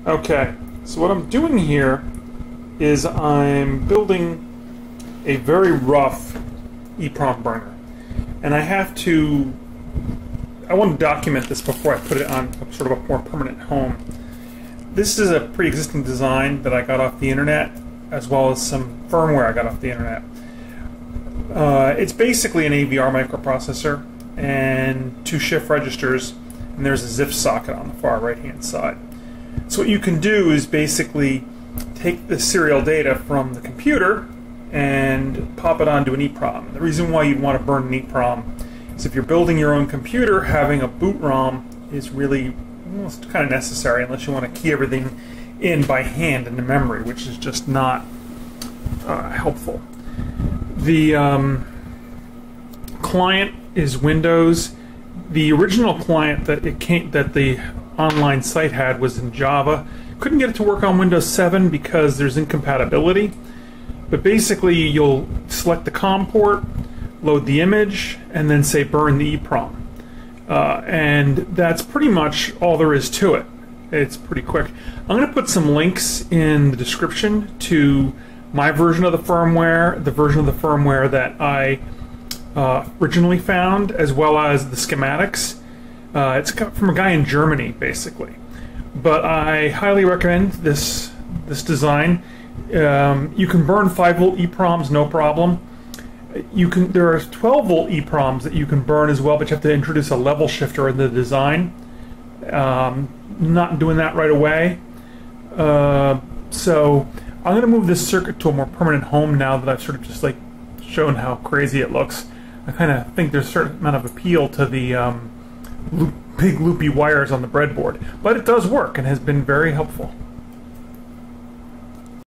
Okay, so what I'm doing here is I'm building a very rough EEPROM burner. And I want to document this before I put it on sort of a more permanent home. This is a pre-existing design that I got off the internet, as well as some firmware I got off the internet. It's basically an AVR microprocessor and 2 shift registers, and there's a ZIF socket on the far right-hand side. So what you can do is basically take the serial data from the computer and pop it onto an EEPROM. The reason why you'd want to burn an EEPROM is if you're building your own computer, having a boot ROM is really almost kind of necessary unless you want to key everything in by hand into memory, which is just not helpful. The client is Windows. The original client that the online site had was in Java. Couldn't get it to work on Windows 7 because there's incompatibility. But basically, you'll select the COM port, load the image, and then say burn the EEPROM. And that's pretty much all there is to it. It's pretty quick. I'm going to put some links in the description to my version of the firmware, the version of the firmware that I originally found, as well as the schematics. It's from a guy in Germany, basically. But I highly recommend this design. You can burn 5-volt EEPROMs, no problem. There are 12-volt EEPROMs that you can burn as well, but you have to introduce a level shifter in the design. Not doing that right away. So I'm going to move this circuit to a more permanent home now that I've sort of just like shown how crazy it looks. I kind of think there's a certain amount of appeal to the big loopy wires on the breadboard, but it does work and has been very helpful.